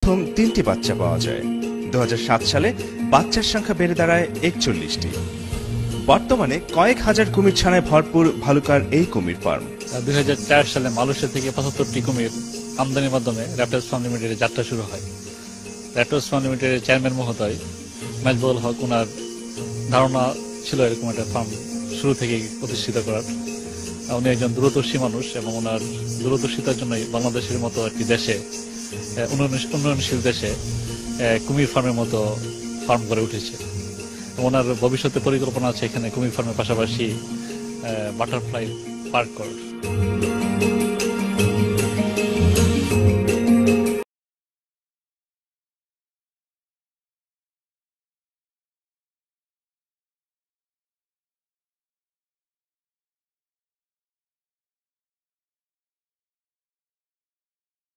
প্রথম ৩টি বাচ্চা পাওয়া যায়। ২০০৭ সালে বাচ্চার সংখ্যা বেড়ে দাঁড়ায় ৪১টি। বর্তমানে কয়েক হাজার কুমির ছানায় ভরপুর ভালুকার এই কুমির ফার্ম। ২০০৪ সালে মালয়েশিয়া থেকে ৭৫টি কুমির আমদানির মাধ্যমে র্যাপটার্স ফার্ম লিমিটেডের যাত্রা শুরু হয়। র্যাপটার্স ফার্ম লিমিটেডের চেয়ারম্যান মহোদয় মেজবুল হক, ওনার ধারণা ছিল এরকম একটা ফার্ম শুরু থেকেই প্রতিষ্ঠিত করার। উনি একজন দূরদর্শী মানুষ এবং ওনার দূরদর্শিতার জন্যই বাংলাদেশের মতো একটি দেশে, উন্নয়নশীল দেশে কুমির ফার্মের মতো ফার্ম গড়ে উঠেছে। ওনার ভবিষ্যতে পরিকল্পনা আছে এখানে কুমির ফার্মের পাশাপাশি বাটারফ্লাই পার্ক করার।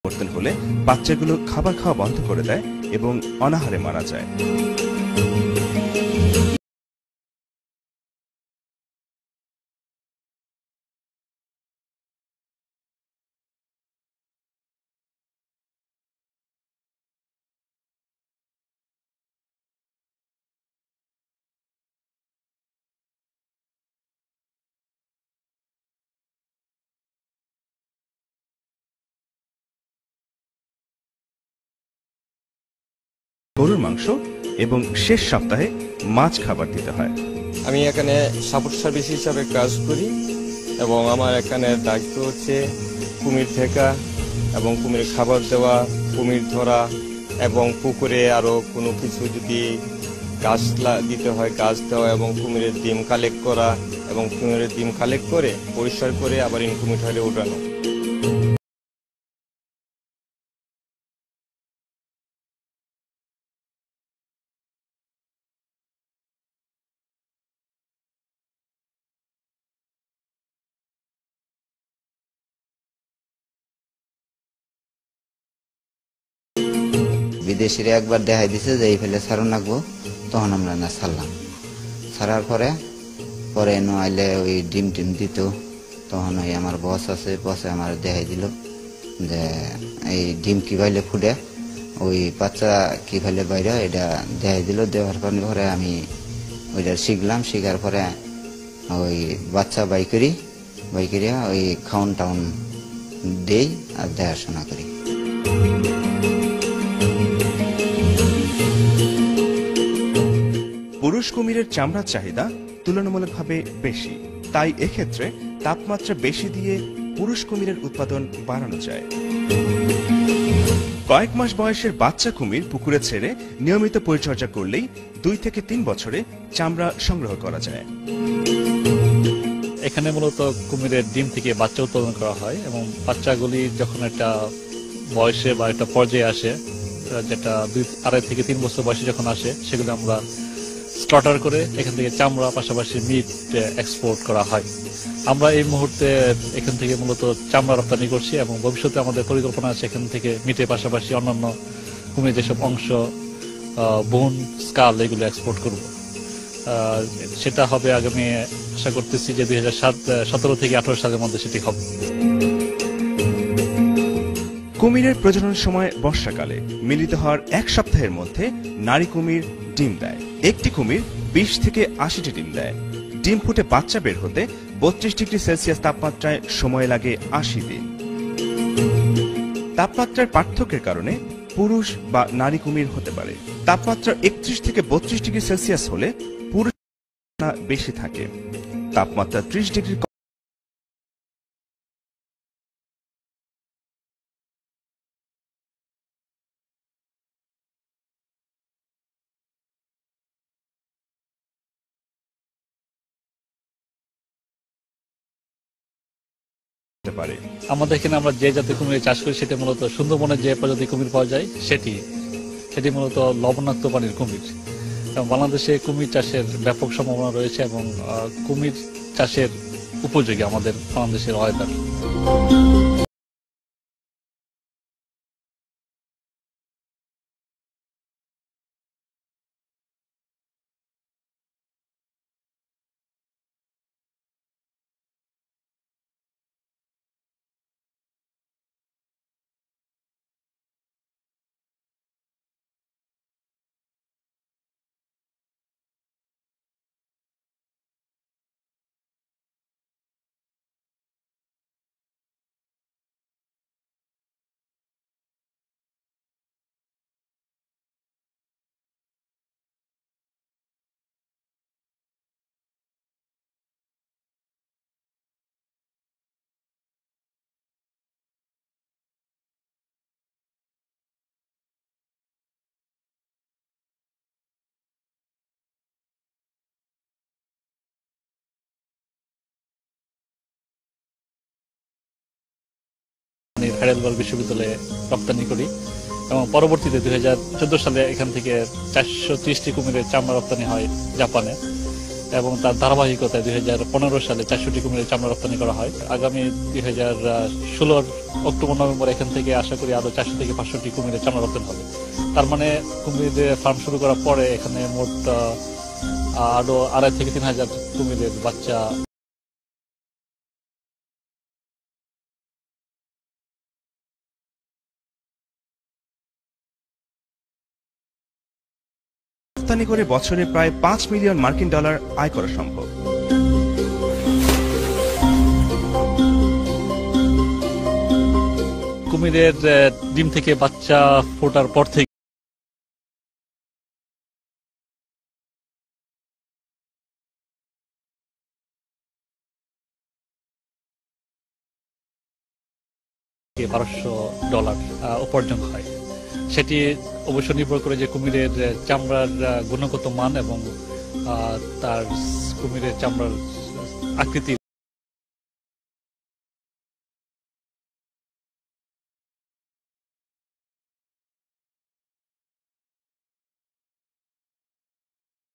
পরিবর্তন হলে বাচ্চাগুলো খাবার খাওয়া বন্ধ করে দেয় এবং অনাহারে মারা যায়। গরুর মাংস এবং শেষ সপ্তাহে মাছ খাবার দিতে হয়। আমি এখানে সাপোর্ট সার্ভিস হিসাবে কাজ করি এবং আমার এখানে দায়িত্ব হচ্ছে কুমির দেখা এবং কুমির খাবার দেওয়া, কুমির ধরা এবং পুকুরে আরও কোনো কিছু যদি গাছ দিতে হয় গাছ দেওয়া এবং কুমিরের ডিম কালেক্ট করা এবং কুমিরের ডিম কালেক্ট করে পরিষ্কার করে আবার ইনকুমিটারে ওঠানো। বিদেশিরা একবার দেখাই দিছে যে এই ফেলে ছাড়ুন লাগবো, তখন আমরা না ছাড়লাম। ছাড়ার পরে নো আইলে ওই ডিম টিম দিত, তখন ওই আমার বস আছে, বসে আমার দেখাই দিল যে এই ডিম কি ভাইলে ফুটে, ওই বাচ্চা কি ভাইলে বাইরে, এটা দেখাই দিল। দেওয়ার পরে আমি ওইটা শিখলাম। শিখার পরে ওই বাচ্চা বাই করি ওই খাউন টাউন দেই আর দেখাশোনা করি। পুরুষ কুমিরের চামড়ার চাহিদা তুলনামূলকভাবে বেশি, তাই এক্ষেত্রে তাপমাত্রা বেশি দিয়ে পুরুষ কুমিরের উৎপাদন বাড়ানো যায়। কয়েক মাস বয়সের বাচ্চা কুমির পুকুরে ছেড়ে নিয়মিত পরিচর্যা করলেই 2 থেকে 3 বছরে চামড়া সংগ্রহ করা যায়। এখানে মূলত কুমিরের ডিম থেকে বাচ্চা উৎপাদন করা হয় এবং বাচ্চাগুলি যখন একটা বয়সে বা একটা পর্যায়ে আসে, যেটা 2.5 থেকে 3 বছর বয়সে যখন আসে, সেগুলো আমরা স্লটার করে এখান থেকে চামড়া পাশাপাশি মিট এক্সপোর্ট করা হয়। আমরা এই মুহূর্তে এখান থেকে মূলত চামড়া রপ্তানি করছি এবং ভবিষ্যতে আমাদের পরিকল্পনা আছে এখান থেকে মিটের পাশাপাশি অন্যান্য কুমির যেসব অংশ, বোন, স্কাল, এগুলো এক্সপোর্ট করব। সেটা হবে আগামী, আশা করতেছি যে 2017 থেকে 18 সালের মধ্যে সেটি হবে। কুমিরের প্রজনন সময় বর্ষাকালে। মিলিত হওয়ার 1 সপ্তাহের মধ্যে নারী কুমির ডিম দেয়। একটি কুমির 20 থেকে 80টি ডিম দেয়। ডিম ফুটে বাচ্চা বের হতে 32 ডিগ্রি সেলসিয়াস তাপমাত্রায় সময় লাগে 80 দিন। তাপমাত্রার পার্থক্যের কারণে পুরুষ বা নারী কুমির হতে পারে। তাপমাত্রা 31 থেকে 32 ডিগ্রি সেলসিয়াস হলে পুরুষ বেশি থাকে। তাপমাত্রা 30 ডিগ্রি পারে। আমাদের এখানে আমরা যে জাতের কুমির চাষ করি সেটা মূলত সুন্দরবনের যে প্রজাতি কুমির পাওয়া যায় সেটি মূলত লবণাক্ত পানির কুমির। এবং বাংলাদেশে কুমির চাষের ব্যাপক সম্ভাবনা রয়েছে এবং কুমির চাষের উপযোগী আমাদের বাংলাদেশের ওয়েদার। হাইডেলবার্গ বিশ্ববিদ্যালয়ে রপ্তানি করি এবং পরবর্তীতে 2014 সালে এখান থেকে 430টি কুমিরের চামড়া রপ্তানি হয় জাপানে এবং তার ধারাবাহিকতায় 2015 সালে 400টি কুমিরের চামড়া রপ্তানি করা হয়। আগামী 2016 অক্টোবর নভেম্বর এখান থেকে আশা করি আরো 400 থেকে 500টি কুমিরের চামড়া রপ্তানি হবে। তার মানে কুমিরের ফার্ম শুরু করার পরে এখানে মোট আরো 2,500 থেকে 3,000 কুমিরের বাচ্চা। রপ্তানি করে বছরে প্রায় 5 মিলিয়ন মার্কিন ডলার আয় করা সম্ভব। কুমিরের ডিম থেকে বাচ্চা ফোটার পর থেকে $1,200 উপার্জন হয়। সেটি অবশ্য নির্ভর করে যে কুমিরের চামড়ার গুণগত মান এবং তার কুমিরের চামড়ার আকৃতি।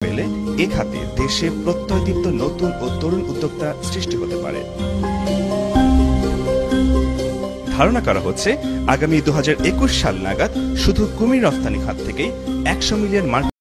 পেলে এ খাতে দেশে প্রত্যয়দীপ্ত নতুন ও তরুণ উদ্যোক্তা সৃষ্টি হতে পারে। ধারণা করা হচ্ছে আগামী 2021 সাল নাগাদ শুধু কুমির রফতানি খাত থেকেই 100 মিলিয়ন মার্কিন